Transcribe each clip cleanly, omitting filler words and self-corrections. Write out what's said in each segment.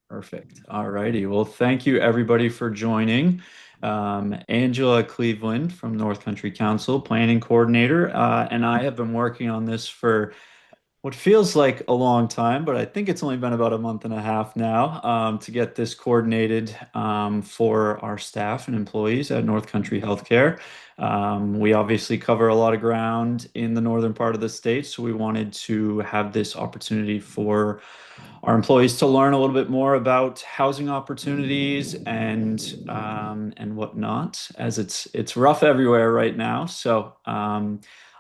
Perfect. All righty. Well, thank you everybody for joining. Angela Cleveland from North Country Council, Planning Coordinator, and I have been working on this for what feels like a long time, but I think it's only been about a month and a half now to get this coordinated for our staff and employees at North Country Healthcare. We obviously cover a lot of ground in the northern part of the state, so we wanted to have this opportunity for our employees to learn a little bit more about housing opportunities and whatnot, as it's rough everywhere right now. So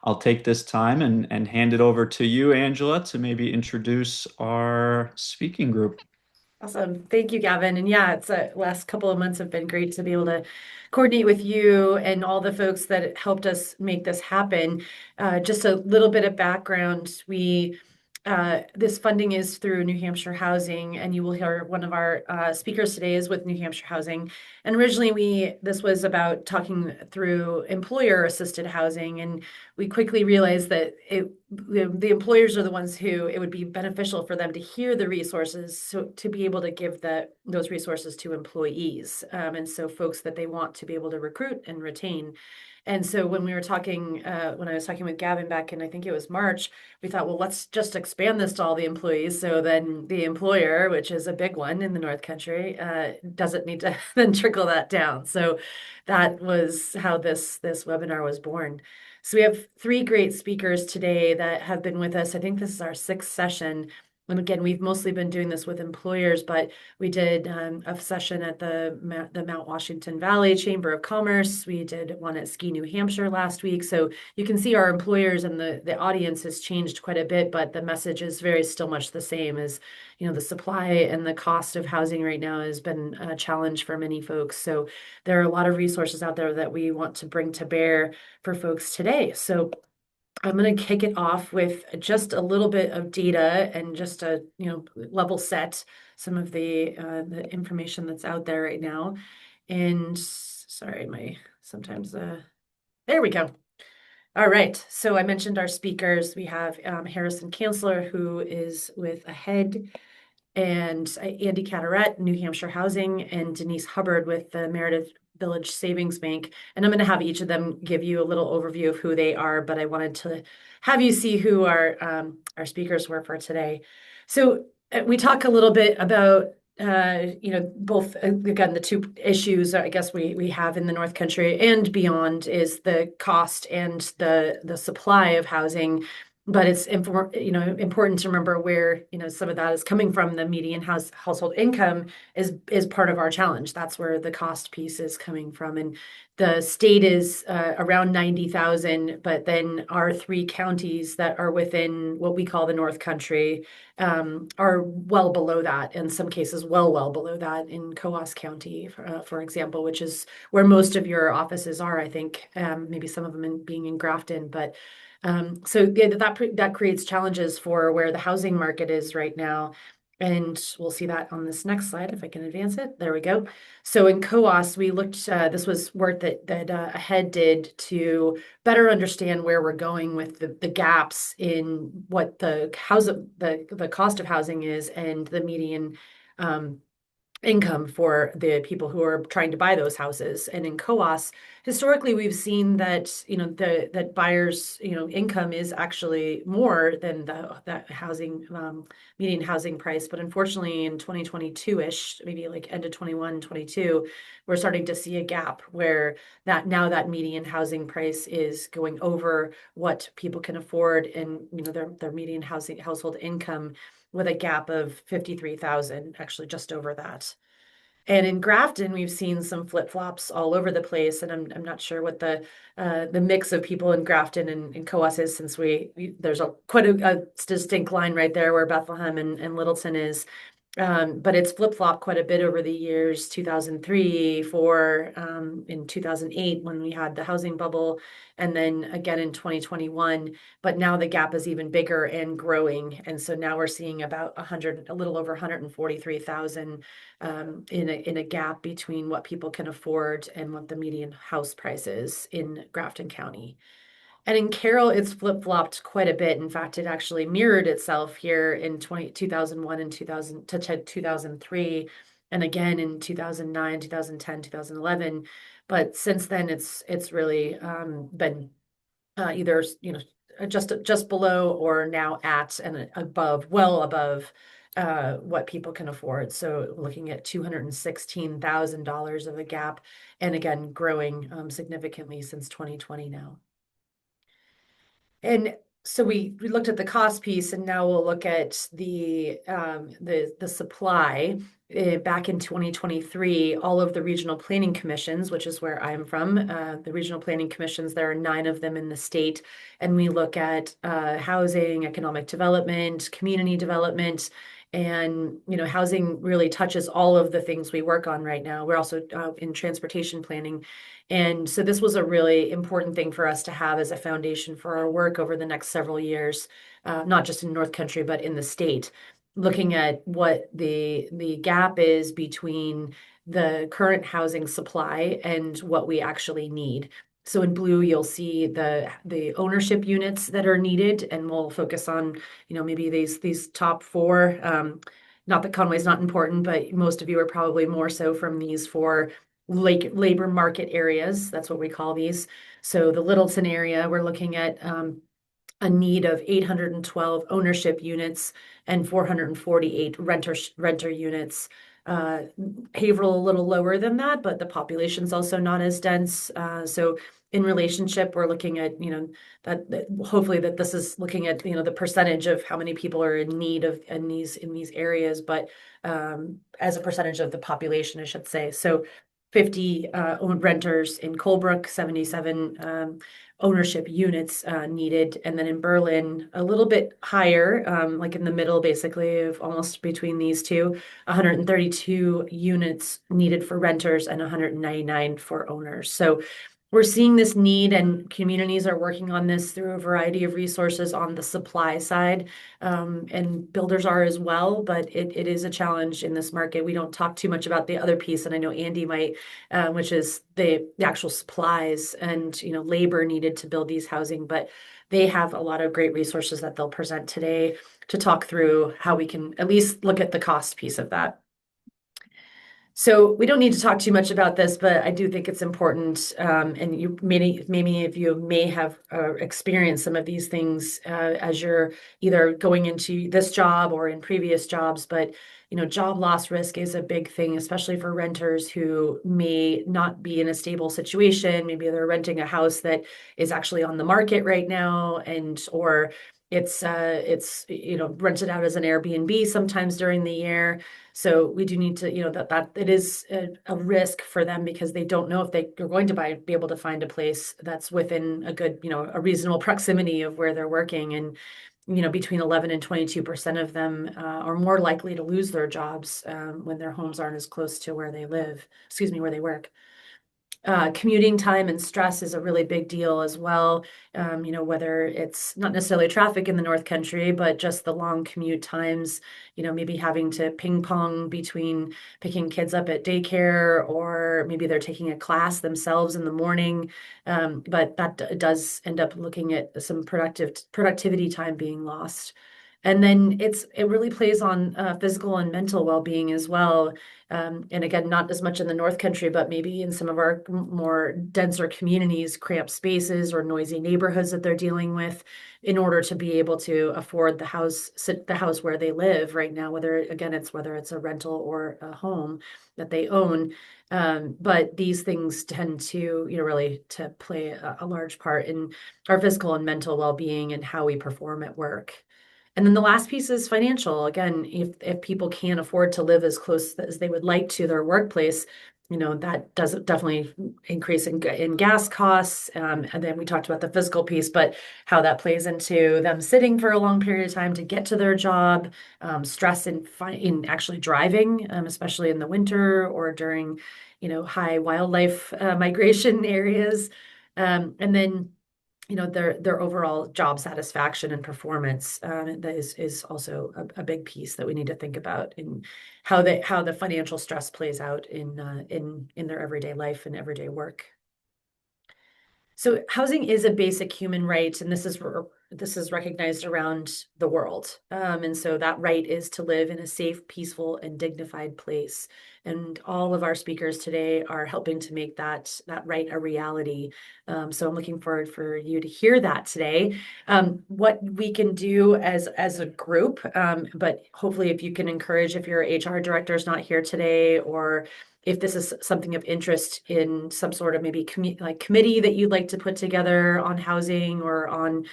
I'll take this time and hand it over to you, Angela, to maybe introduce our speaking group. Awesome. Thank you, Gavin. And yeah, it's last couple of months have been great to be able to coordinate with you and all the folks that helped us make this happen. Just a little bit of background. This funding is through New Hampshire Housing, and you will hear one of our speakers today is with New Hampshire Housing. And originally, this was about talking through employer assisted housing, and we quickly realized that the employers are the ones who it would be beneficial for them to hear the resources, so to be able to give those resources to employees, and so folks that they want to be able to recruit and retain. And so when I was talking with Gavin back in, I think it was March, we thought, well, let's just expand this to all the employees. So then the employer, which is a big one in the North Country, doesn't need to then trickle that down. So that was how this webinar was born. So we have three great speakers today that have been with us. I think this is our sixth session. And again, we've mostly been doing this with employers, but we did a session at the Mount Washington Valley Chamber of Commerce. We did one at Ski, New Hampshire last week. So you can see our employers and the audience has changed quite a bit, but the message is very still much the same. As the supply and the cost of housing right now has been a challenge for many folks. So there are a lot of resources out there that we want to bring to bear for folks today. So I'm going to kick it off with just a little bit of data and just a level set some of the information that's out there right now. And sorry, my sometimes there we go. All right. So I mentioned our speakers. We have Harrison Kanzler, who is with AHEAD, and Andy Carteret, New Hampshire Housing, and Denise Hubbard with the Meredith Village Savings Bank. And I'm going to have each of them give you a little overview of who they are, but I wanted to have you see who our speakers were for today. So we talk a little bit about both again the two issues I guess we have in the North Country and beyond is the cost and the supply of housing. But it's important to remember where some of that is coming from. The median household income is part of our challenge. That's where the cost piece is coming from, and the state is around 90,000. But then our three counties that are within what we call the North Country are well below that. In some cases, well below that. In Coos County, for example, which is where most of your offices are. I think maybe some of them being in Grafton, but. So yeah, that creates challenges for where the housing market is right now. And we'll see that on this next slide, if I can advance it. There we go. So in COAS, we looked, this was work that AHEAD did to better understand where we're going with the gaps in what the cost of housing is and the median income for the people who are trying to buy those houses. And in COAS, historically, we've seen that that buyers income is actually more than that housing median housing price. But unfortunately, in 2022-ish, maybe like end of 21, 22, we're starting to see a gap where that median housing price is going over what people can afford, and their median household income with a gap of 53,000, actually just over that. And in Grafton, we've seen some flip-flops all over the place, and I'm not sure what the mix of people in Grafton and Coas is, since there's quite a distinct line right there where Bethlehem and Littleton is. But it's flip-flopped quite a bit over the years, 2003, 4, in 2008 when we had the housing bubble, and then again in 2021. But now the gap is even bigger and growing. And so now we're seeing about a little over 143,000 in a gap between what people can afford and what the median house price is in Grafton County. And in Carroll, it's flip-flopped quite a bit. In fact, it actually mirrored itself here in 2001 and 2000 to 2003, and again in 2009, 2010, 2011. But since then, it's really been either just below or now at and above, well above what people can afford. So looking at $216,000 of a gap, and again growing significantly since 2020 now. And so we looked at the cost piece, and now we'll look at the supply. Back in 2023, all of the regional planning commissions, which is where I'm from, the regional planning commissions, there are 9 of them in the state, and we look at housing, economic development, community development, and housing really touches all of the things we work on right now. We're also in transportation planning. And so this was a really important thing for us to have as a foundation for our work over the next several years, not just in North Country, but in the state, looking at what the gap is between the current housing supply and what we actually need. So in blue, you'll see the ownership units that are needed, and we'll focus on, maybe these top 4. Not that Conway's not important, but most of you are probably more so from these 4 labor market areas. That's what we call these. So the Littleton area, we're looking at a need of 812 ownership units and 448 renter units. Haverhill a little lower than that, but the population's also not as dense. So in relationship, we're looking at, that hopefully that this is looking at, the percentage of how many people are in need of in these areas, but as a percentage of the population, I should say. So 50 renters in Colebrook, 77 ownership units needed. And then in Berlin, a little bit higher, like in the middle, basically, of almost between these two, 132 units needed for renters and 199 for owners. So we're seeing this need, and communities are working on this through a variety of resources on the supply side, and builders are as well, but it is a challenge in this market. We don't talk too much about the other piece, and I know Andy might, which is the actual supplies and labor needed to build these housing, but they have a lot of great resources that they'll present today to talk through how we can at least look at the cost piece of that. So we don't need to talk too much about this, but I do think it's important. And many of you may have experienced some of these things as you're either going into this job or in previous jobs. But job loss risk is a big thing, especially for renters who may not be in a stable situation. Maybe they're renting a house that is actually on the market right now, or it's rented out as an Airbnb sometimes during the year. So we do need to, that it is a risk for them because they don't know if they're going to be able to find a place that's within a good, a reasonable proximity of where they're working. And, between 11 and 22% of them are more likely to lose their jobs when their homes aren't as close to where they where they work. Commuting time and stress is a really big deal as well. Whether it's not necessarily traffic in the North Country, but just the long commute times, maybe having to ping pong between picking kids up at daycare, or maybe they're taking a class themselves in the morning. But that does end up looking at some productivity time being lost. And then it really plays on physical and mental well-being as well. And again, not as much in the North Country, but maybe in some of our more denser communities, cramped spaces or noisy neighborhoods that they're dealing with, in order to be able to afford the house where they live right now, whether it's a rental or a home that they own. But these things tend to, really to play a large part in our physical and mental well-being and how we perform at work. And then the last piece is financial. Again, if people can't afford to live as close as they would like to their workplace, that does definitely increase in gas costs. And then we talked about the physical piece, but how that plays into them sitting for a long period of time to get to their job, stress in actually driving, especially in the winter or during, high wildlife migration areas. And then their overall job satisfaction and performance that is also a big piece that we need to think about in how the financial stress plays out in their everyday life and everyday work. So housing is a basic human right, and this is recognized around the world. And so that right is to live in a safe, peaceful, and dignified place. And all of our speakers today are helping to make that right a reality. So I'm looking forward for you to hear that today. What we can do as a group, but hopefully if you can encourage, if your HR director is not here today, or if this is something of interest in some sort of maybe committee that you'd like to put together on housing or on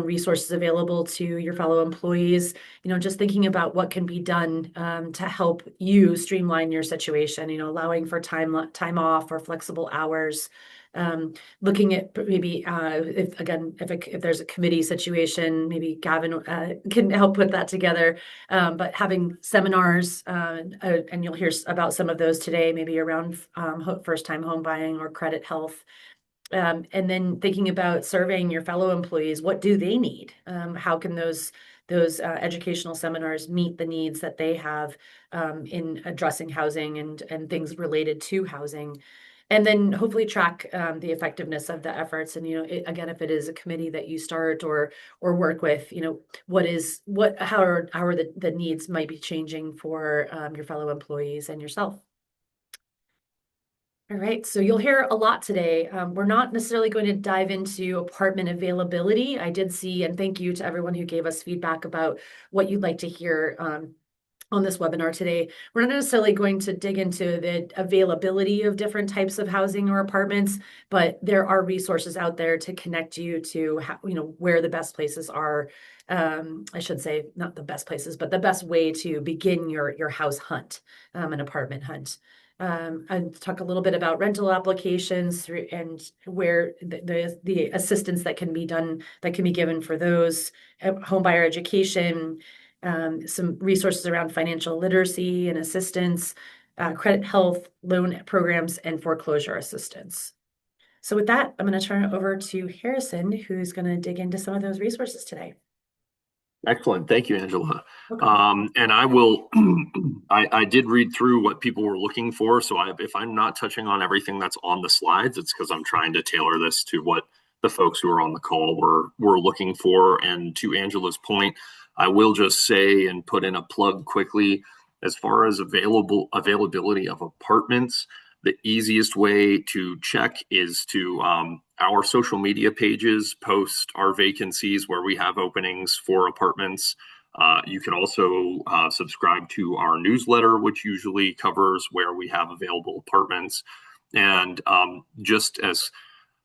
resources available to your fellow employees, just thinking about what can be done to help you streamline your situation, allowing for time off or flexible hours. Looking at maybe if there's a committee situation, maybe Gavin can help put that together. But having seminars, and you'll hear about some of those today, maybe around first-time home buying or credit health. And then thinking about surveying your fellow employees, what do they need? How can those educational seminars meet the needs that they have in addressing housing and things related to housing? And then hopefully track the effectiveness of the efforts. And again, if it is a committee that you start or work with, how are the needs might be changing for your fellow employees and yourself. All right, so you'll hear a lot today. We're not necessarily going to dive into apartment availability. I did see, and thank you to everyone who gave us feedback about what you'd like to hear on this webinar today. We're not necessarily going to dig into the availability of different types of housing or apartments, but there are resources out there to connect you to where the best places are. I should say not the best places, but the best way to begin your house hunt, an apartment hunt. And talk a little bit about rental applications through and where the assistance that can be done, that can be given for those, home buyer education, some resources around financial literacy and assistance, credit health, loan programs, and foreclosure assistance. So with that, I'm going to turn it over to Harrison, who's going to dig into some of those resources today. Excellent. Thank you, Angela. Welcome. And I will, I did read through what people were looking for. So if I'm not touching on everything that's on the slides, it's because I'm trying to tailor this to what the folks who are on the call were looking for. And to Angela's point, I will just say and put in a plug quickly, as far as availability of apartments, the easiest way to check is to our social media pages post our vacancies where we have openings for apartments. You can also subscribe to our newsletter, which usually covers where we have available apartments. And just as,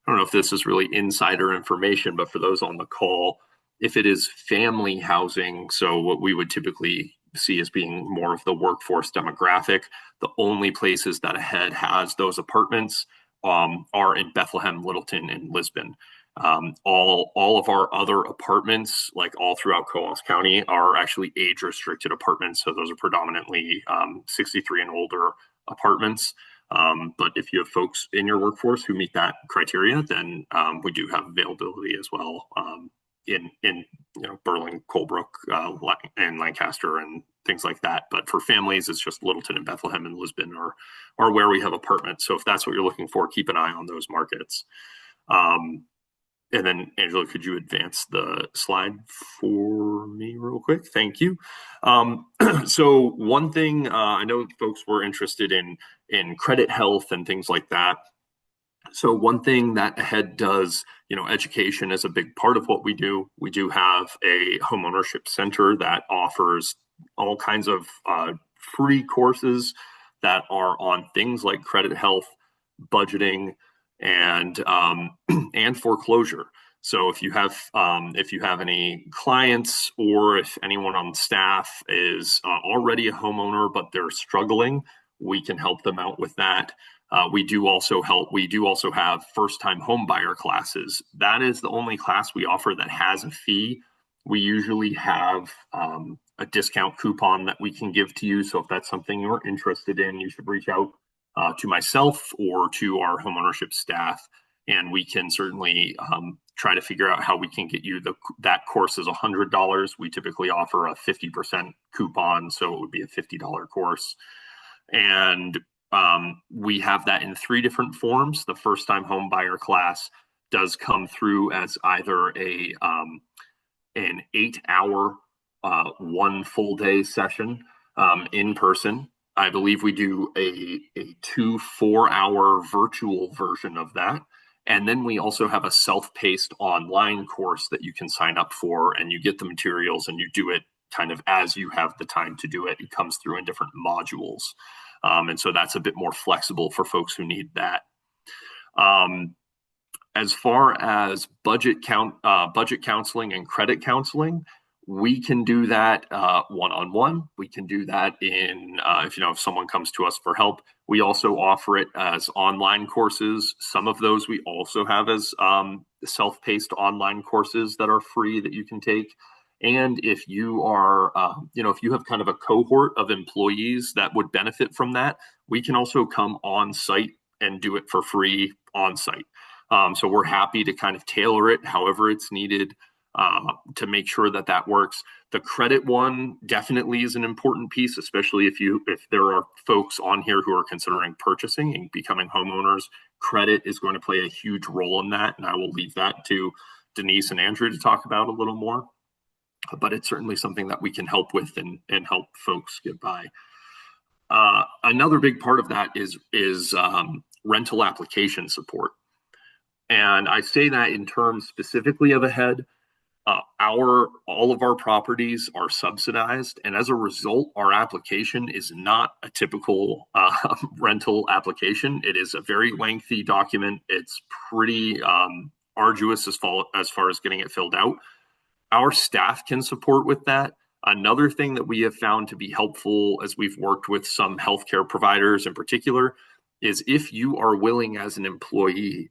I don't know if this is really insider information, but for those on the call, if it is family housing, so what we would typically see as being more of the workforce demographic, the only places that Ahead has those apartments are in Bethlehem, Littleton, and Lisbon. All of our other apartments, like all throughout Coos County, are actually age-restricted apartments. So those are predominantly 63 and older apartments. But if you have folks in your workforce who meet that criteria, then we do have availability as well in Berlin, Colebrook, and Lancaster and things like that. But for families, it's just Littleton and Bethlehem and Lisbon are where we have apartments. So if that's what you're looking for, keep an eye on those markets. And then, Angela, could you advance the slide for me real quick? Thank you. So one thing, I know folks were interested in credit health and things like that. So one thing that Ahead does, education is a big part of what we do. We do have a homeownership center that offers all kinds of free courses that are on things like credit health, budgeting, and and foreclosure. So if you have any clients or if anyone on staff is already a homeowner but they're struggling, we can help them out with that. We do also have first-time home buyer classes. That is the only class we offer that has a fee. We usually have a discount coupon that we can give to you. So if that's something you're interested in, you should reach out to myself or to our homeownership staff, and we can certainly try to figure out how we can get you that course is $100. We typically offer a 50% coupon, so it would be a $50 course. And We have that in 3 different forms. The first-time home buyer class does come through as either an 8-hour, 1 full day session in person. I believe we do a 2 4-hour virtual version of that. And then we also have a self-paced online course that you can sign up for, and you get the materials and you do it kind of as you have the time to do it. It comes through in different modules. And so that's a bit more flexible for folks who need that. As far as budget counseling and credit counseling, we can do that one-on-one. We can do that in, if someone comes to us for help. We also offer it as online courses. Some of those we also have as self-paced online courses that are free that you can take. And if you are, if you have kind of a cohort of employees that would benefit from that, we can also come on site and do it for free on site. So we're happy to kind of tailor it however it's needed to make sure that that works. The credit one definitely is an important piece, especially if there are folks on here who are considering purchasing and becoming homeowners. Credit is going to play a huge role in that, and I will leave that to Denise and Andrew to talk about a little more. But it's certainly something that we can help with and help folks get by. Another big part of that is rental application support. And I say that in terms specifically of a HED. All of our properties are subsidized, and as a result, our application is not a typical rental application. It is a very lengthy document. It's pretty arduous as far as getting it filled out. Our staff can support with that. Another thing that we have found to be helpful as we've worked with some healthcare providers in particular is if you are willing as an employee,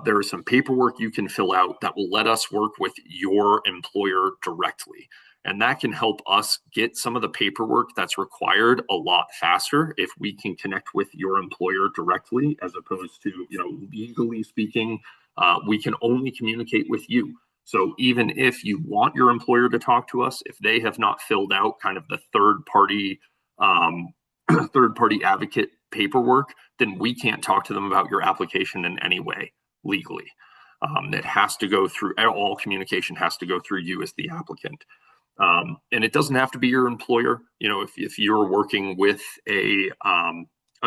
there is some paperwork you can fill out that will let us work with your employer directly. And that can help us get some of the paperwork that's required a lot faster if we can connect with your employer directly, as opposed to, legally speaking, we can only communicate with you. So even if you want your employer to talk to us, if they have not filled out kind of the third party advocate paperwork, then we can't talk to them about your application in any way legally. It has to go through, all communication has to go through you as the applicant. And it doesn't have to be your employer. If you're working with a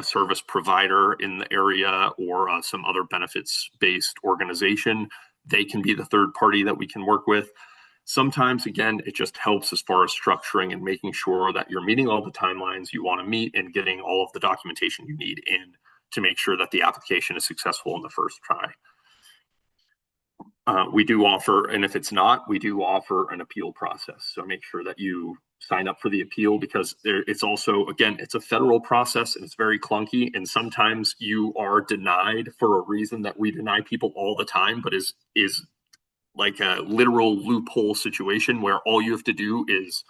service provider in the area or some other benefits-based organization, they can be the third party that we can work with. Sometimes, again, it just helps as far as structuring and making sure that you're meeting all the timelines you want to meet and getting all of the documentation you need in to make sure that the application is successful in the first try. We do offer, and if it's not, we do offer an appeal process. So make sure that you sign up for the appeal, because it's also, again, it's a federal process and it's very clunky. And sometimes you are denied for a reason that we deny people all the time, but is like a literal loophole situation where all you have to do is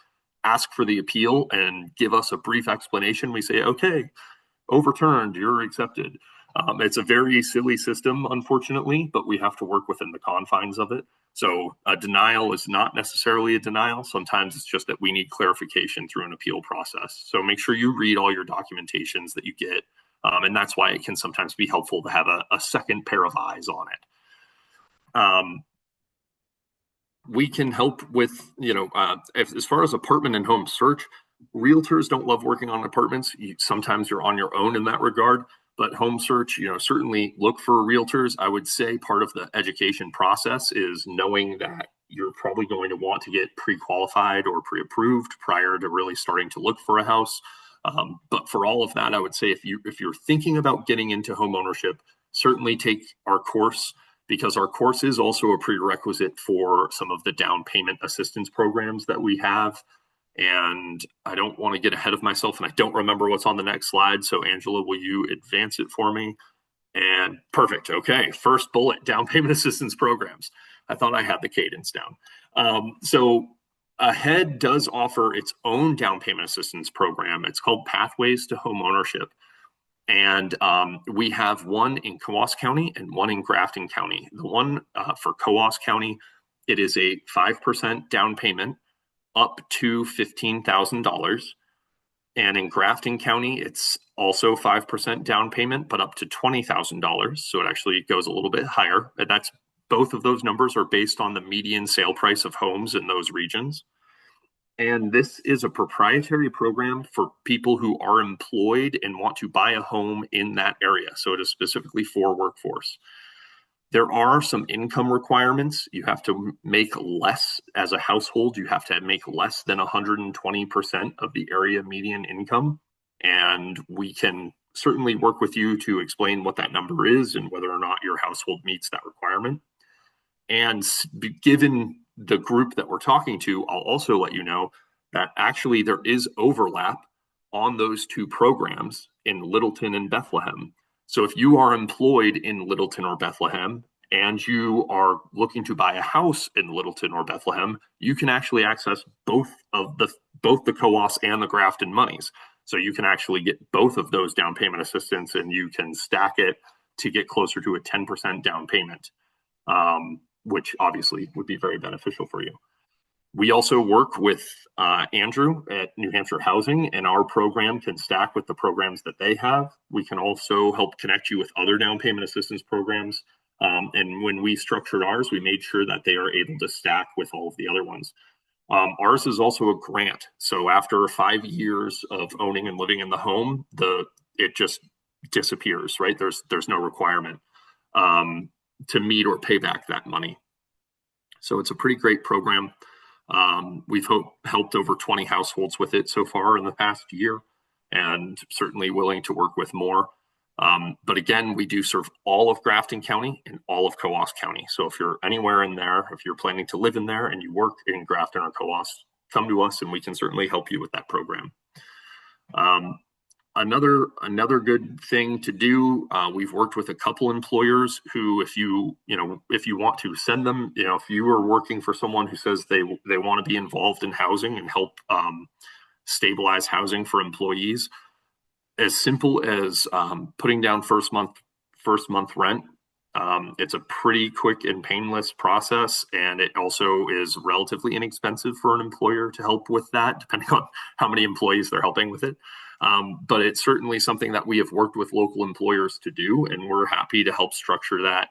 ask for the appeal and give us a brief explanation. We say, okay, overturned, you're accepted. It's a very silly system, unfortunately, but we have to work within the confines of it. So a denial is not necessarily a denial. Sometimes it's just that we need clarification through an appeal process. So make sure you read all your documentations that you get. And that's why it can sometimes be helpful to have a second pair of eyes on it. We can help with, as far as apartment and home search, realtors don't love working on apartments. Sometimes you're on your own in that regard. But home search, certainly look for realtors. I would say part of the education process is knowing that you're probably going to want to get pre-qualified or pre-approved prior to really starting to look for a house. But for all of that, I would say if you're thinking about getting into home ownership, certainly take our course, because our course is also a prerequisite for some of the down payment assistance programs that we have. And I don't want to get ahead of myself, and I don't remember what's on the next slide. So Angela, will you advance it for me? And perfect. Okay. First bullet, down payment assistance programs. I thought I had the cadence down. So AHEAD does offer its own down payment assistance program. It's called Pathways to Home Ownership. And we have one in Coos County and one in Grafton County. The one for Coos County, it is a 5% down payment up to $15,000. And in Grafton County, it's also 5% down payment, but up to $20,000. So it actually goes a little bit higher. And that's both of those numbers are based on the median sale price of homes in those regions. And this is a proprietary program for people who are employed and want to buy a home in that area. So it is specifically for workforce. There are some income requirements. You have to make less as a household. You have to make less than 120% of the area median income. And we can certainly work with you to explain what that number is and whether or not your household meets that requirement. And given the group that we're talking to, I'll also let you know that actually there is overlap on those two programs in Littleton and Bethlehem. So if you are employed in Littleton or Bethlehem and you are looking to buy a house in Littleton or Bethlehem, you can actually access both the COAS and the Grafton monies. So you can actually get both of those down payment assistance, and you can stack it to get closer to a 10% down payment, which obviously would be very beneficial for you. We also work with Andrew at New Hampshire Housing, and our program can stack with the programs that they have. We can also help connect you with other down payment assistance programs. And when we structured ours, we made sure that they are able to stack with all of the other ones. Ours is also a grant. So after 5 years of owning and living in the home, it just disappears, right? There's no requirement to meet or pay back that money. So it's a pretty great program. We've helped over 20 households with it so far in the past year, and certainly willing to work with more. But again, we do serve all of Grafton County and all of Coos County. So if you're anywhere in there, if you're planning to live in there and you work in Grafton or Coos, come to us and we can certainly help you with that program. Another good thing to do, we've worked with a couple employers who, if you want to send them, if you are working for someone who says they want to be involved in housing and help stabilize housing for employees, as simple as putting down first month rent. It's a pretty quick and painless process, and it also is relatively inexpensive for an employer to help with that, depending on how many employees they're helping with it. But it's certainly something that we have worked with local employers to do, and we're happy to help structure that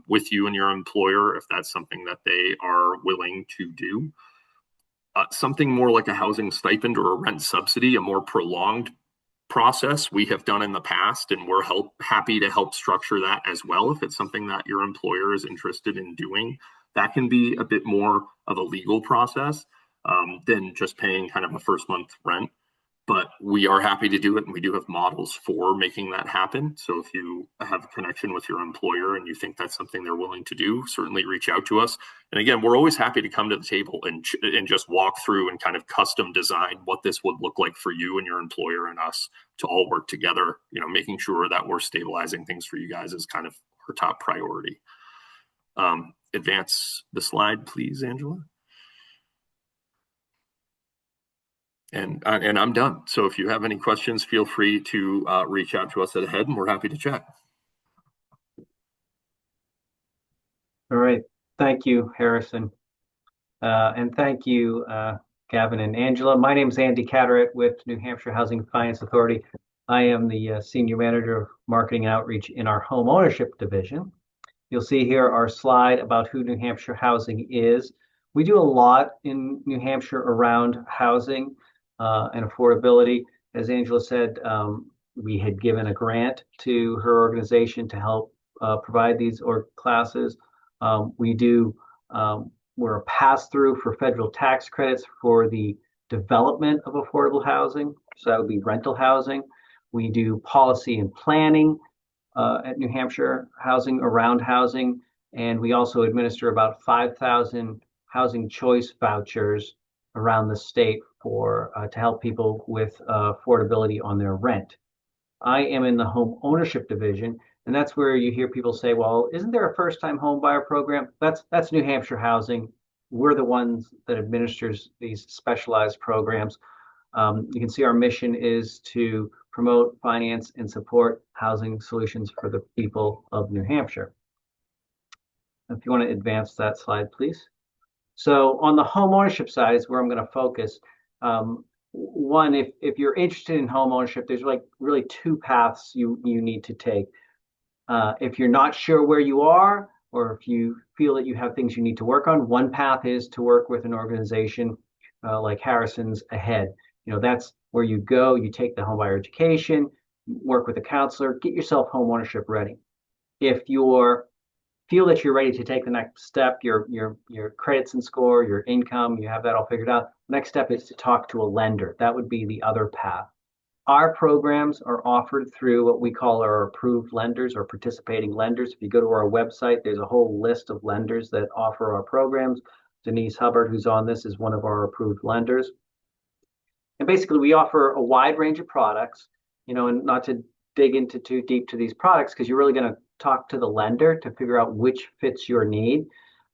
with you and your employer if that's something that they are willing to do. Something more like a housing stipend or a rent subsidy, a more prolonged process we have done in the past, and we're happy to help structure that as well if it's something that your employer is interested in doing. That can be a bit more of a legal process than just paying kind of a first month rent, but we are happy to do it, and we do have models for making that happen. So if you have a connection with your employer and you think that's something they're willing to do, certainly reach out to us. And again, we're always happy to come to the table and just walk through and kind of custom design what this would look like for you and your employer and us to all work together, making sure that we're stabilizing things for you guys is kind of our top priority. Advance the slide, please, Angela. And I'm done. So if you have any questions, feel free to reach out to us at Ahead, and we're happy to chat. All right. Thank you, Harrison. And thank you, Gavin and Angela. My name is Andy Catterett with New Hampshire Housing Finance Authority. I am the Senior Manager of Marketing and Outreach in our Home Ownership Division. You'll see here our slide about who New Hampshire Housing is. We do a lot in New Hampshire around housing and affordability. As Angela said, we had given a grant to her organization to help provide these classes. We're a pass-through for federal tax credits for the development of affordable housing. So that would be rental housing. We do policy and planning at New Hampshire Housing around housing. And we also administer about 5,000 housing choice vouchers around the state to help people with affordability on their rent. I am in the home ownership division, and that's where you hear people say, well, isn't there a first-time home buyer program? That's New Hampshire Housing. We're the ones that administers these specialized programs. You can see our mission is to promote, finance, and support housing solutions for the people of New Hampshire. If you want to advance that slide, please. So on the home ownership side is where I'm going to focus. one, if you're interested in home ownership, there's like really two paths you need to take. If you're not sure where you are, or if you feel that you have things you need to work on, one path is to work with an organization like Harrison's Ahead. That's where you go, you take the homebuyer education, work with a counselor, get yourself home ownership ready. If you're feel that you're ready to take the next step, your credits and score, your income, you have that all figured out. The next step is to talk to a lender. That would be the other path. Our programs are offered through what we call our approved lenders or participating lenders. If you go to our website, there's a whole list of lenders that offer our programs. Denise Hubbard, who's on this, is one of our approved lenders. And basically, we offer a wide range of products, and not to dig into too deep to these products because you're really going to talk to the lender to figure out which fits your need.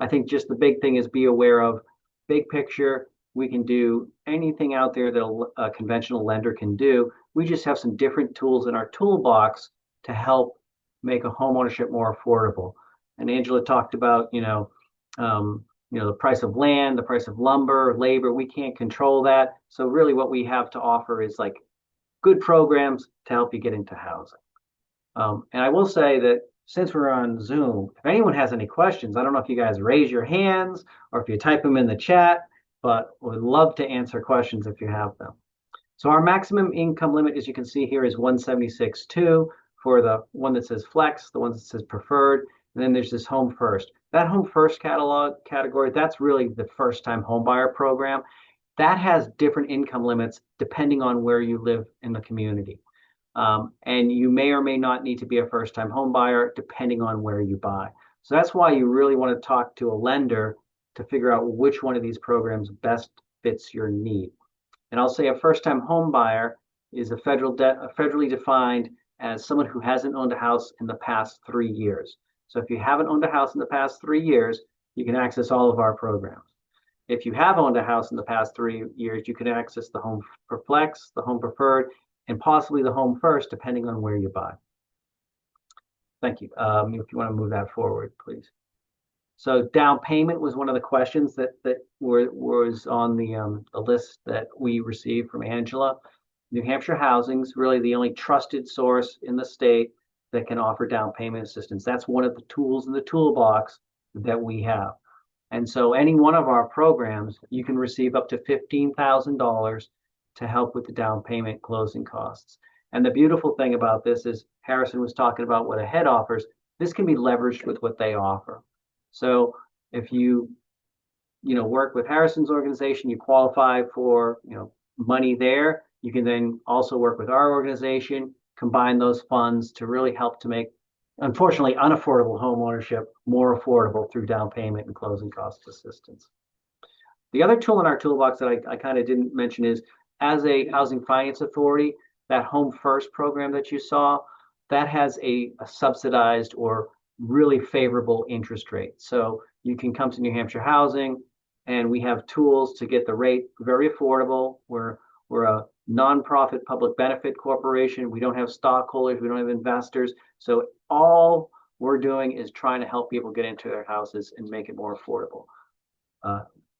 I think just the big thing is be aware of big picture. We can do anything out there that a conventional lender can do. We just have some different tools in our toolbox to help make a home ownership more affordable. And Angela talked about, the price of land, the price of lumber, labor. We can't control that. So really what we have to offer is like good programs to help you get into housing. And I will say that since we're on Zoom, if anyone has any questions, I don't know if you guys raise your hands or if you type them in the chat, but would love to answer questions if you have them. So our maximum income limit, as you can see here, is 176.2 for the one that says flex, the one that says preferred, and then there's this home first. That home first category, that's really the first time home buyer program. That has different income limits depending on where you live in the community. And you may or may not need to be a first time home buyer depending on where you buy. So that's why you really want to talk to a lender to figure out which one of these programs best fits your need. And I'll say a first time home buyer is federally defined as someone who hasn't owned a house in the past 3 years. So if you haven't owned a house in the past 3 years, you can access all of our programs. If you have owned a house in the past 3 years, you can access the home for flex, the home preferred, and possibly the home first, depending on where you buy. Thank you. If you want to move that forward, please. So down payment was one of the questions that was on the list that we received from Angela. New Hampshire Housing's really the only trusted source in the state that can offer down payment assistance. That's one of the tools in the toolbox that we have. And so any one of our programs, you can receive up to $15,000 to help with the down payment closing costs. And the beautiful thing about this is Harrison was talking about what Ahead offers. This can be leveraged with what they offer. So if you work with Harrison's organization, you qualify for money there. You can then also work with our organization, combine those funds to really help to make, unfortunately, unaffordable home ownership more affordable through down payment and closing cost assistance. The other tool in our toolbox that I kind of didn't mention is, as a housing finance authority, that Home First program that you saw, that has a subsidized or really favorable interest rate. So you can come to New Hampshire Housing and we have tools to get the rate very affordable. We're a nonprofit public benefit corporation. We don't have stockholders. We don't have investors. So all we're doing is trying to help people get into their houses and make it more affordable.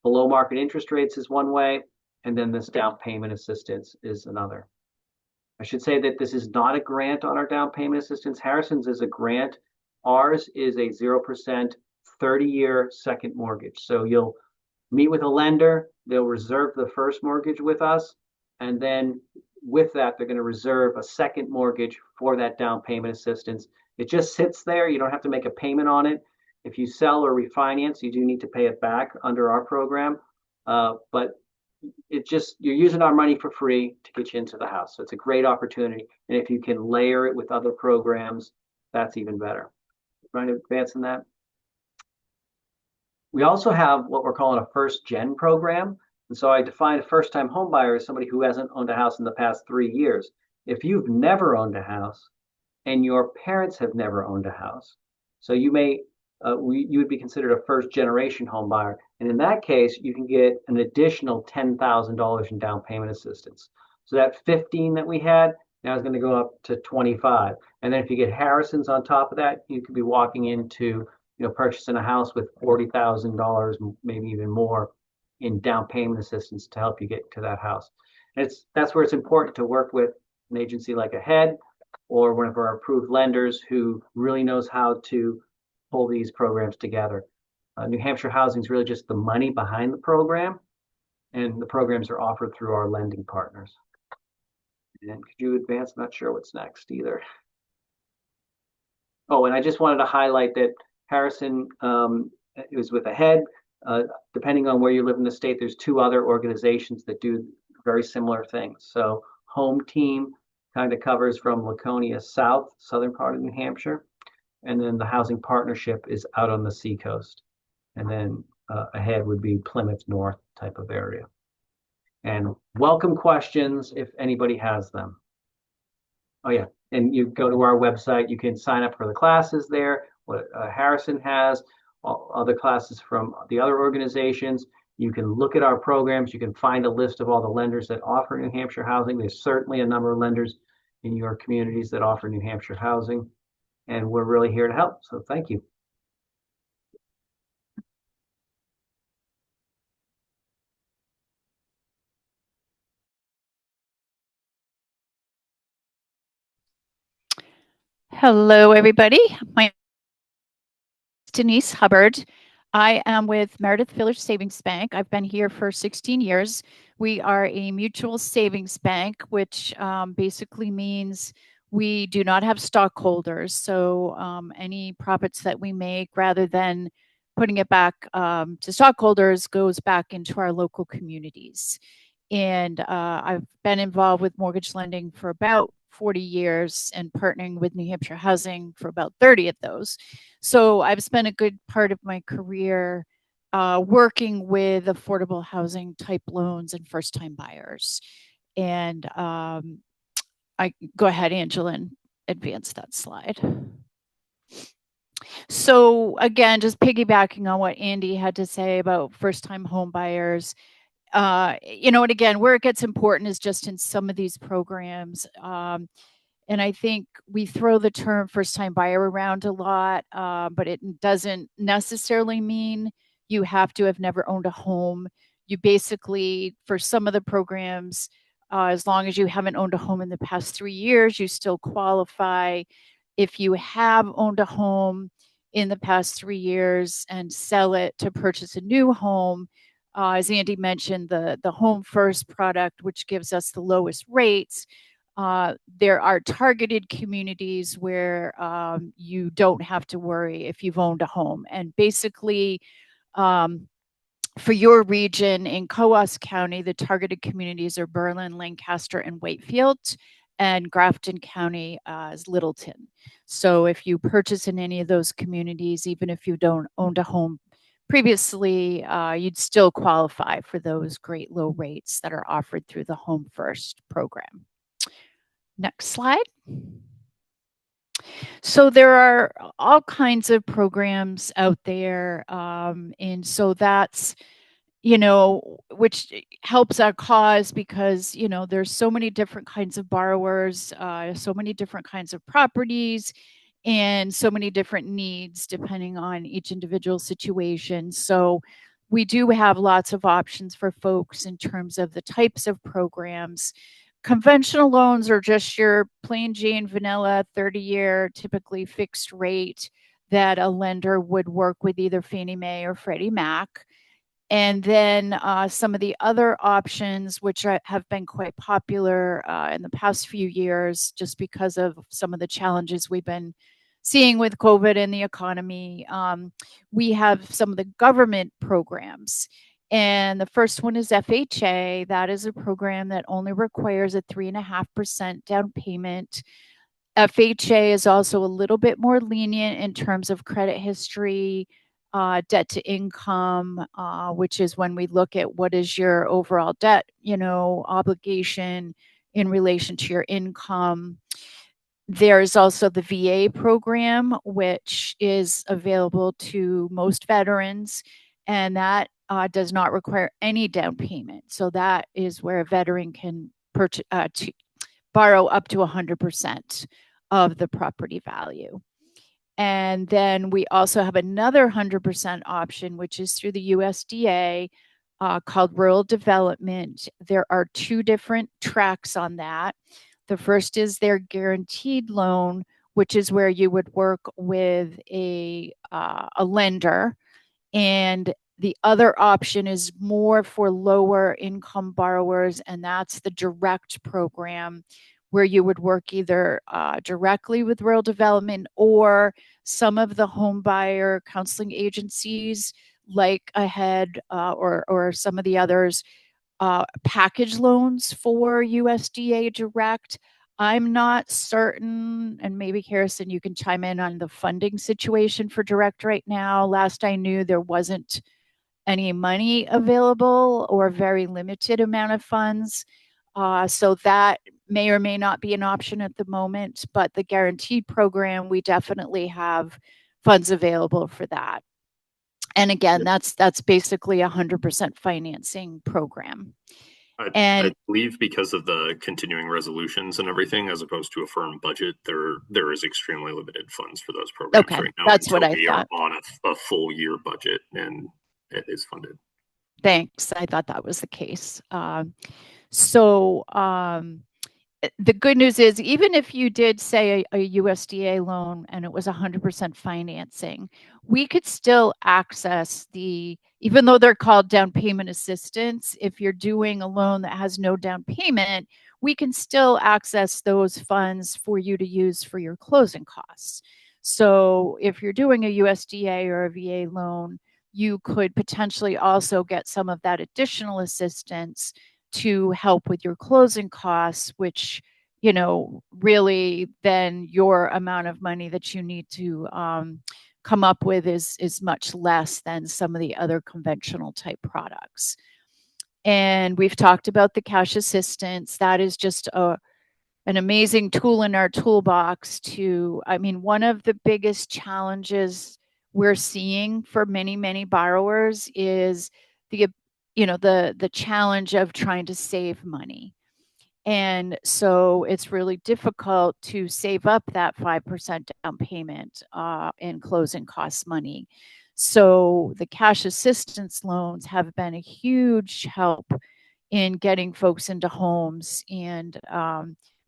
Below market interest rates is one way, and then this down payment assistance is another. I should say that this is not a grant on our down payment assistance. Harrison's is a grant. Ours is a 0% 30-year second mortgage. So you'll meet with a lender, they'll reserve the first mortgage with us, and then with that, they're going to reserve a second mortgage for that down payment assistance. It just sits there. You don't have to make a payment on it. If you sell or refinance, you do need to pay it back under our program. But you're using our money for free to get you into the house. So it's a great opportunity. And if you can layer it with other programs, that's even better. Trying to advance in that. We also have what we're calling a first gen program. And so I define a first time home buyer as somebody who hasn't owned a house in the past 3 years. If you've never owned a house and your parents have never owned a house, so you would be considered a first generation home buyer. And in that case, you can get an additional $10,000 in down payment assistance. So that 15 that we had now is going to go up to 25. And then if you get Harrison's on top of that, you could be walking into, purchasing a house with $40,000, maybe even more in down payment assistance to help you get to that house. That's where it's important to work with an agency like AHEAD or one of our approved lenders who really knows how to pull these programs together. New Hampshire Housing is really just the money behind the program, and the programs are offered through our lending partners. And could you advance? I'm not sure what's next either. Oh, and I just wanted to highlight that Harrison is with AHEAD. Depending on where you live in the state, there's two other organizations that do very similar things. So Home Team kind of covers from Laconia south, southern part of New Hampshire. And then the Housing Partnership is out on the seacoast. And then AHEAD would be Plymouth North type of area. And welcome questions if anybody has them. Oh yeah, and you go to our website, you can sign up for the classes there, what Harrison has, all other classes from the other organizations. You can look at our programs. You can find a list of all the lenders that offer New Hampshire housing. There's certainly a number of lenders in your communities that offer New Hampshire housing, and we're really here to help. So thank you. Hello, everybody. My name is Denise Hubbard. I am with Meredith Village Savings Bank. I've been here for 16 years. We are a mutual savings bank, which basically means we do not have stockholders. So any profits that we make, rather than putting it back to stockholders, goes back into our local communities. And I've been involved with mortgage lending for about 40 years and partnering with New Hampshire Housing for about 30 of those. So I've spent a good part of my career working with affordable housing type loans and first-time buyers. And I go ahead, Angela, and advance that slide. So again, just piggybacking on what Andy had to say about first-time home buyers, and again, where it gets important is just in some of these programs. And I think we throw the term first time buyer around a lot, but it doesn't necessarily mean you have to have never owned a home. You basically, for some of the programs, as long as you haven't owned a home in the past 3 years, you still qualify. If you have owned a home in the past 3 years and sell it to purchase a new home, as Andy mentioned, the Home First product, which gives us the lowest rates. There are targeted communities where you don't have to worry if you've owned a home. And basically, for your region in Coos County, the targeted communities are Berlin, Lancaster, and Wakefield, and Grafton County is Littleton. So if you purchase in any of those communities, even if you don't owned a home previously, you'd still qualify for those great low rates that are offered through the Home First program. Next slide. So there are all kinds of programs out there. And so that's, which helps our cause because, there's so many different kinds of borrowers, so many different kinds of properties, and so many different needs depending on each individual situation. So we do have lots of options for folks in terms of the types of programs. Conventional loans are just your plain Jane vanilla 30-year, typically fixed rate that a lender would work with either Fannie Mae or Freddie Mac. And then some of the other options, which have been quite popular in the past few years, just because of some of the challenges we've been seeing with COVID and the economy, we have some of the government programs. And the first one is FHA. That is a program that only requires a 3.5% down payment. FHA is also a little bit more lenient in terms of credit history, debt to income, which is when we look at what is your overall debt, obligation in relation to your income. There's also the VA program, which is available to most veterans, and that does not require any down payment. So that is where a veteran can borrow up to 100% of the property value. And then we also have another 100% option, which is through the USDA, called Rural Development. There are 2 different tracks on that. The first is their guaranteed loan, which is where you would work with a lender, and the other option is more for lower income borrowers, and that's the direct program, where you would work either directly with rural development or some of the home buyer counseling agencies like Ahead or some of the others package loans for USDA direct. I'm not certain, and maybe Harrison, you can chime in on the funding situation for direct right now. Last I knew, there wasn't any money available or very limited amount of funds. So that may or may not be an option at the moment, but the guaranteed program, we definitely have funds available for that. And again, that's basically 100% financing program. I believe because of the continuing resolutions and everything, as opposed to a firm budget, there is extremely limited funds for those programs right now. That's what I we thought. are on a full year budget and it is funded. Thanks. I thought that was the case. So the good news is, even if you did say a USDA loan and it was 100% financing, we could still access even though they're called down payment assistance, if you're doing a loan that has no down payment, we can still access those funds for you to use for your closing costs. So if you're doing a USDA or a VA loan, you could potentially also get some of that additional assistance to help with your closing costs, which, really then your amount of money that you need to come up with is much less than some of the other conventional type products. And we've talked about the cash assistance. That is just an amazing tool in our toolbox one of the biggest challenges we're seeing for many, many borrowers is the challenge of trying to save money. And so it's really difficult to save up that 5% down payment and closing costs money. So the cash assistance loans have been a huge help in getting folks into homes and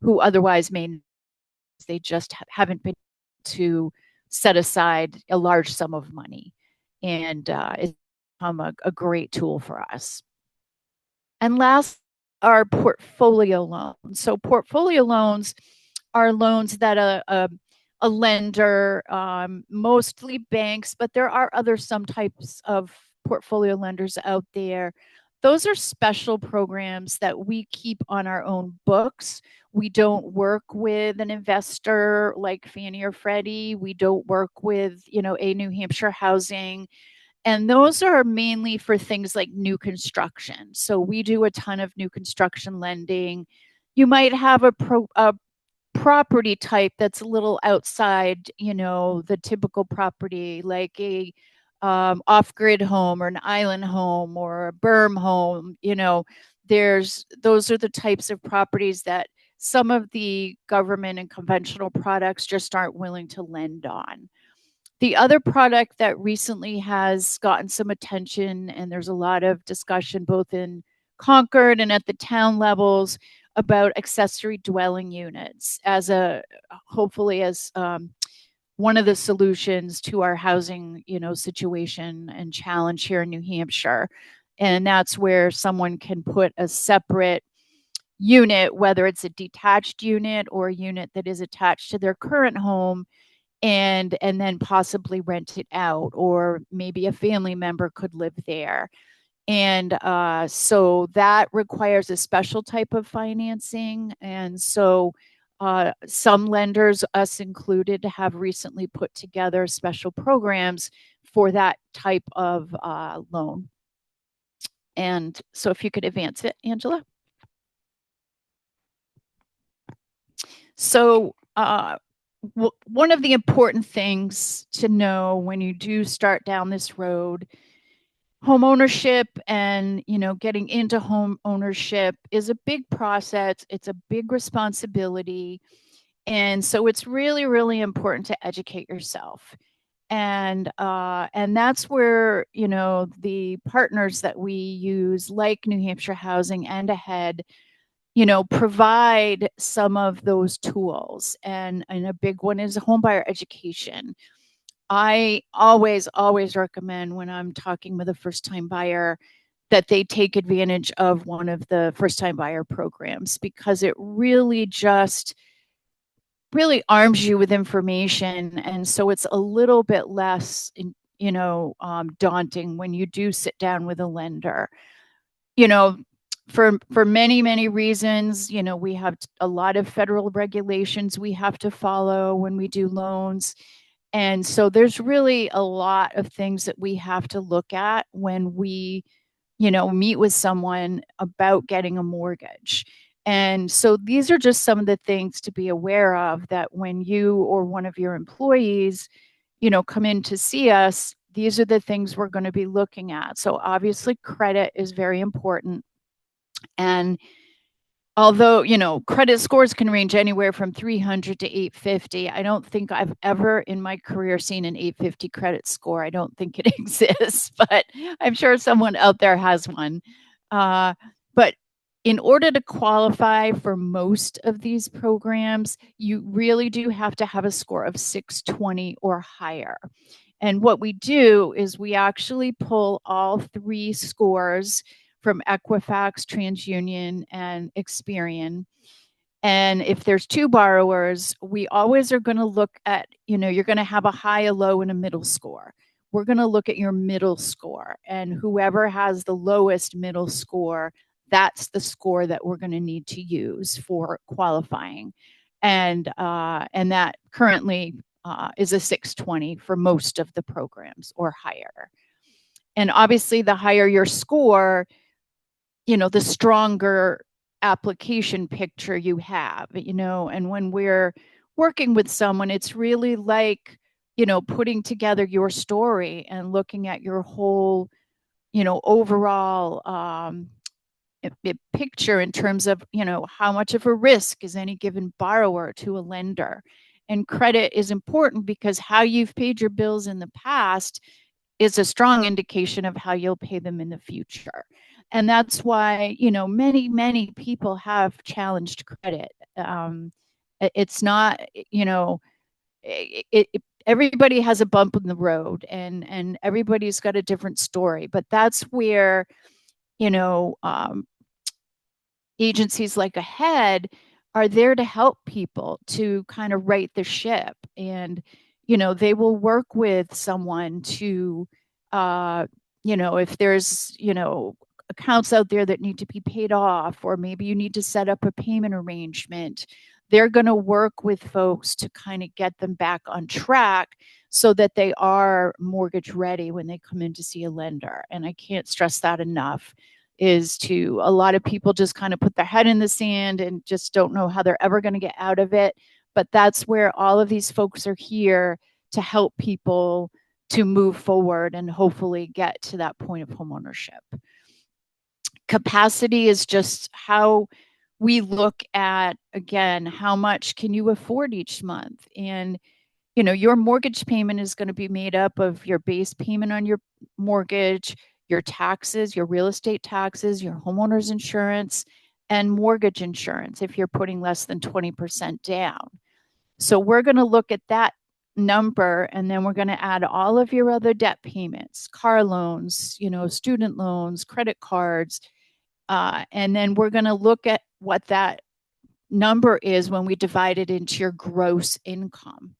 who otherwise they just haven't been able to set aside a large sum of money. And it's become a great tool for us. And last are portfolio loans. So portfolio loans are loans that a lender, mostly banks, but there are some types of portfolio lenders out there. Those are special programs that we keep on our own books. We don't work with an investor like Fannie or Freddie. We don't work with, a New Hampshire Housing. And those are mainly for things like new construction. So we do a ton of new construction lending. You might have a property type that's a little outside, the typical property, like a off-grid home or an island home or a berm home. Those are the types of properties that some of the government and conventional products just aren't willing to lend on. The other product that recently has gotten some attention, and there's a lot of discussion both in Concord and at the town levels about accessory dwelling units as hopefully as one of the solutions to our housing, situation and challenge here in New Hampshire. And that's where someone can put a separate unit, whether it's a detached unit or a unit that is attached to their current home, and then possibly rent it out, or maybe a family member could live there. And so that requires a special type of financing. And so some lenders, us included, have recently put together special programs for that type of loan. And so if you could advance it, Angela. So one of the important things to know when you do start down this road, home ownership and, getting into home ownership is a big process. It's a big responsibility. And so it's really, really important to educate yourself. And that's where, you know, the partners that we use, like New Hampshire Housing and Ahead, you know, provide some of those tools. And a big one is homebuyer education. I always recommend when I'm talking with a first time buyer that they take advantage of one of the first time buyer programs, because it really just really arms you with information. And so it's a little bit less, you know, daunting when you do sit down with a lender. You know, for many reasons, you know, we have a lot of federal regulations we have to follow when we do loans. And so there's really a lot of things that we have to look at when we, you know, meet with someone about getting a mortgage. And so these are just some of the things to be aware of, that when you or one of your employees, you know, come in to see us, these are the things we're going to be looking at. So obviously credit is very important. And although, you know, credit scores can range anywhere from 300 to 850, I don't think I've ever in my career seen an 850 credit score. I don't think it exists, but I'm sure someone out there has one. But in order to qualify for most of these programs, you really do have to have a score of 620 or higher. And what we do is we actually pull all three scores from Equifax, TransUnion, and Experian. And if there's two borrowers, we always are going to look at, you know, you're going to have a high, a low, and a middle score. We're going to look at your middle score, and whoever has the lowest middle score, that's the score that we're going to need to use for qualifying. And that currently is a 620 for most of the programs or higher. And obviously, the higher your score, you know, the stronger application picture you have, you know. And when we're working with someone, it's really like, you know, putting together your story and looking at your whole, you know, overall picture in terms of, you know, how much of a risk is any given borrower to a lender. And credit is important because how you've paid your bills in the past is a strong indication of how you'll pay them in the future. And that's why, you know, many people have challenged credit. It's not, you know, everybody has a bump in the road, and everybody's got a different story. But that's where, you know, agencies like Ahead are there to help people to kind of right the ship. And, you know, they will work with someone to, you know, if there's, you know, accounts out there that need to be paid off, or maybe you need to set up a payment arrangement, they're going to work with folks to kind of get them back on track so that they are mortgage ready when they come in to see a lender. And I can't stress that enough. Is to a lot of people just kind of put their head in the sand and just don't know how they're ever going to get out of it. But that's where all of these folks are here to help people to move forward and hopefully get to that point of homeownership. Capacity is just how we look at, again, how much can you afford each month? And, you know, your mortgage payment is going to be made up of your base payment on your mortgage, your taxes, your real estate taxes, your homeowner's insurance, and mortgage insurance if you're putting less than 20% down. So we're going to look at that number, and then we're going to add all of your other debt payments, car loans, you know, student loans, credit cards, and then we're going to look at what that number is when we divide it into your gross income.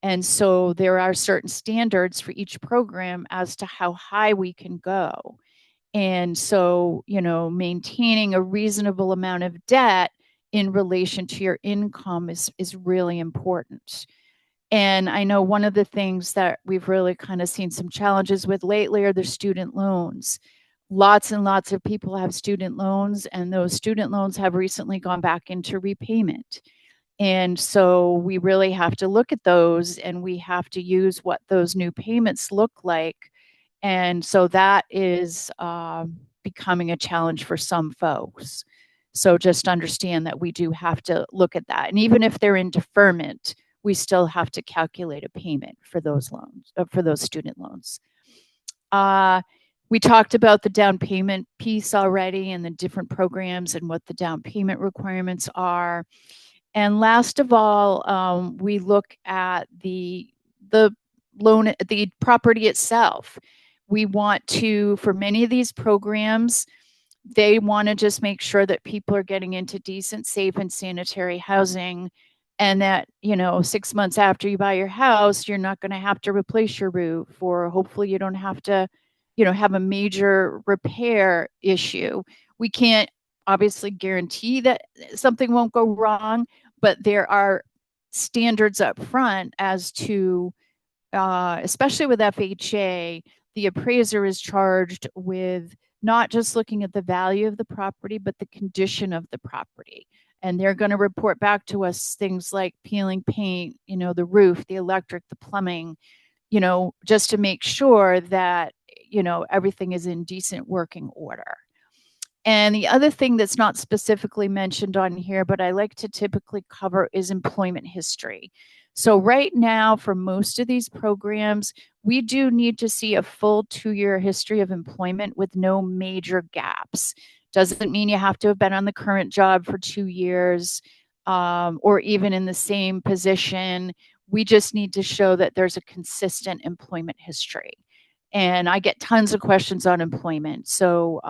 And so there are certain standards for each program as to how high we can go. And so, you know, maintaining a reasonable amount of debt in relation to your income is really important. And I know one of the things that we've really kind of seen some challenges with lately are the student loans. Lots and lots of people have student loans, and those student loans have recently gone back into repayment. And so we really have to look at those, and we have to use what those new payments look like. And so that is becoming a challenge for some folks. So just understand that we do have to look at that. And even if they're in deferment, we still have to calculate a payment for those loans, for those student loans. We talked about the down payment piece already and the different programs and what the down payment requirements are. And last of all, we look at the loan, the property itself. We want to, for many of these programs, they want to just make sure that people are getting into decent, safe, and sanitary housing, and that, 6 months after you buy your house, you're not going to have to replace your roof, or hopefully you don't have to, have a major repair issue. We can't obviously guarantee that something won't go wrong, but there are standards up front as to, especially with FHA, the appraiser is charged with not just looking at the value of the property, but the condition of the property. And they're going to report back to us things like peeling paint, the roof, the electric, the plumbing, just to make sure that, everything is in decent working order. And the other thing that's not specifically mentioned on here, but I like to typically cover, is employment history. So right now, for most of these programs, we do need to see a full 2-year history of employment with no major gaps. Doesn't mean you have to have been on the current job for 2 years, or even in the same position. We just need to show that there's a consistent employment history. And I get tons of questions on employment. So,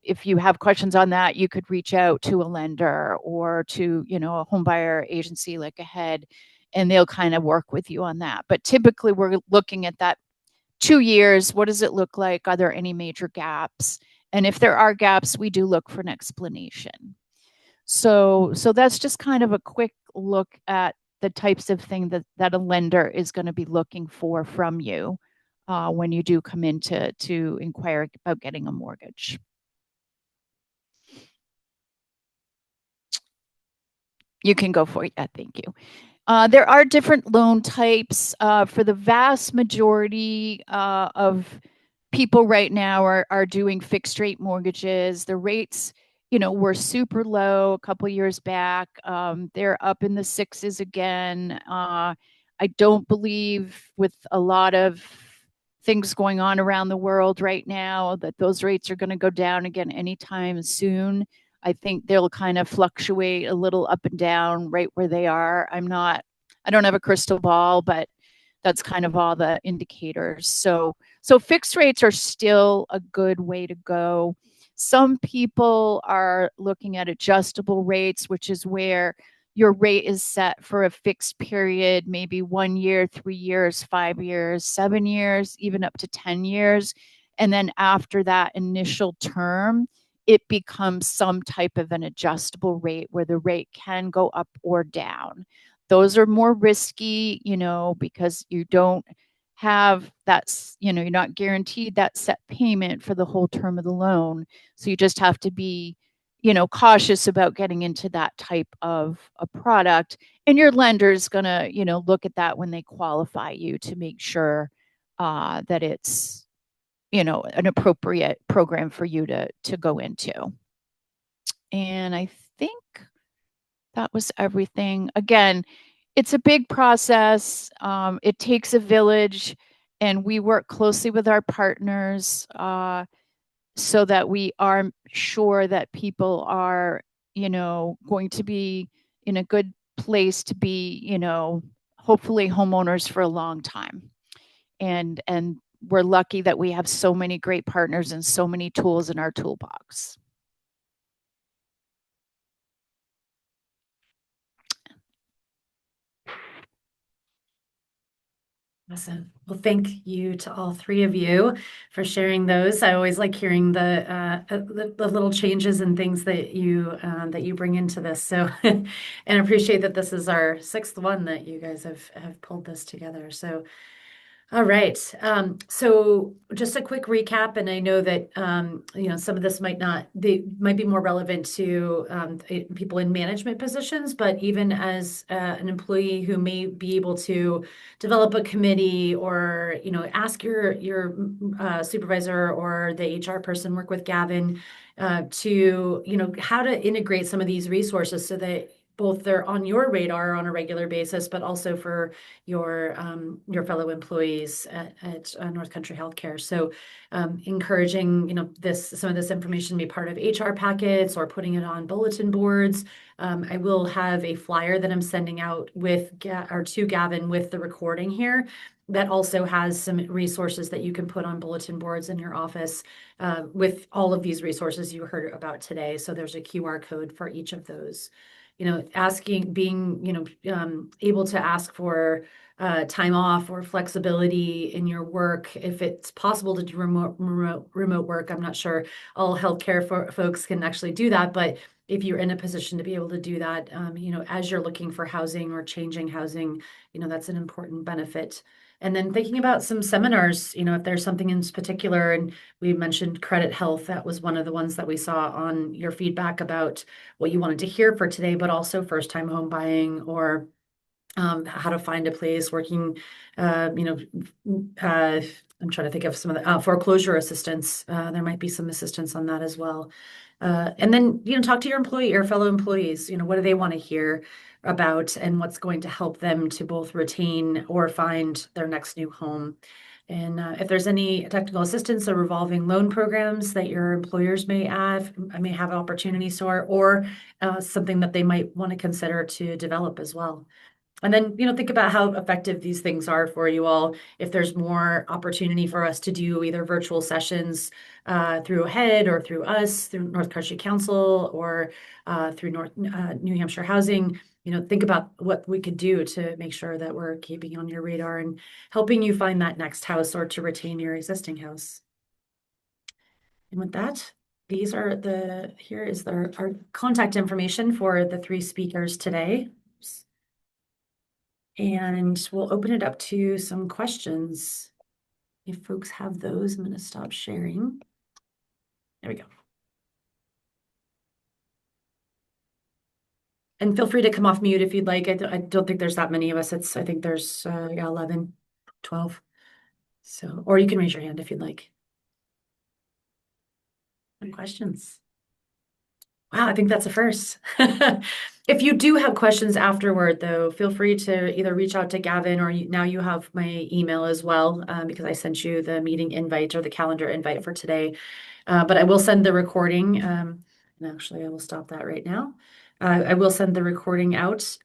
if you have questions on that, you could reach out to a lender or to, a home buyer agency like Ahead, and they'll kind of work with you on that. But typically we're looking at that 2 years. What does it look like? Are there any major gaps? And if there are gaps, we do look for an explanation. So that's just kind of a quick look at the types of thing that a lender is going to be looking for from you when you do come in to inquire about getting a mortgage. You can go for it. Yeah, thank you. There are different loan types. For the vast majority of people right now are doing fixed rate mortgages. The rates, were super low a couple years back. They're up in the 6s again. I don't believe, with a lot of things going on around the world right now, that those rates are going to go down again anytime soon. I think they'll kind of fluctuate a little up and down right where they are. I don't have a crystal ball, but that's kind of all the indicators. So fixed rates are still a good way to go. Some people are looking at adjustable rates, which is where your rate is set for a fixed period, maybe 1 year, 3 years, 5 years, 7 years, even up to 10 years. And then after that initial term, it becomes some type of an adjustable rate where the rate can go up or down. Those are more risky, because you don't have that, you're not guaranteed that set payment for the whole term of the loan. So you just have to be, cautious about getting into that type of a product. And your lender is going to, look at that when they qualify you to make sure that it's, an appropriate program for you to go into. And I think that was everything. Again, it's a big process. It takes a village, and we work closely with our partners so that we are sure that people are, going to be in a good place to be, hopefully homeowners for a long time. And we're lucky that we have so many great partners and so many tools in our toolbox. Awesome. Well, thank you to all three of you for sharing those. I always like hearing the little changes and things that you bring into this. So, and appreciate that this is our 6th one that you guys have pulled this together. So, all right. So just a quick recap, and I know that some of this they might be more relevant to people in management positions, but even as an employee who may be able to develop a committee, or ask your supervisor or the HR person, work with Gavin to how to integrate some of these resources so that both they're on your radar on a regular basis, but also for your fellow employees at North Country Healthcare. So encouraging, some of this information to be part of HR packets or putting it on bulletin boards. I will have a flyer that I'm sending out to Gavin with the recording here that also has some resources that you can put on bulletin boards in your office with all of these resources you heard about today. So there's a QR code for each of those. Being able to ask for time off or flexibility in your work, if it's possible to do remote work. I'm not sure all healthcare folks can actually do that, but if you're in a position to be able to do that, as you're looking for housing or changing housing, that's an important benefit. And then thinking about some seminars, if there's something in particular, and we mentioned credit health, that was one of the ones that we saw on your feedback about what you wanted to hear for today, but also first time home buying or how to find a place working, I'm trying to think of some of the foreclosure assistance. There might be some assistance on that as well. And then, talk to your fellow employees, what do they want to hear about and what's going to help them to both retain or find their next new home. And if there's any technical assistance or revolving loan programs that your employers may have opportunities or something that they might want to consider to develop as well. And then, think about how effective these things are for you all. If there's more opportunity for us to do either virtual sessions through HEAD or through us, through North Country Council or through New Hampshire Housing, think about what we could do to make sure that we're keeping on your radar and helping you find that next house or to retain your existing house. And with that, here is our contact information for the 3 speakers today. And we'll open it up to some questions. If folks have those, I'm going to stop sharing. There we go. And feel free to come off mute if you'd like. I don't think there's that many of us. I think there's 11, 12. So, or you can raise your hand if you'd like. Any questions? Wow, I think that's a first. If you do have questions afterward, though, feel free to either reach out to Gavin or now you have my email as well, because I sent you the meeting invite or the calendar invite for today. But I will send the recording. And actually, I will stop that right now. I will send the recording out.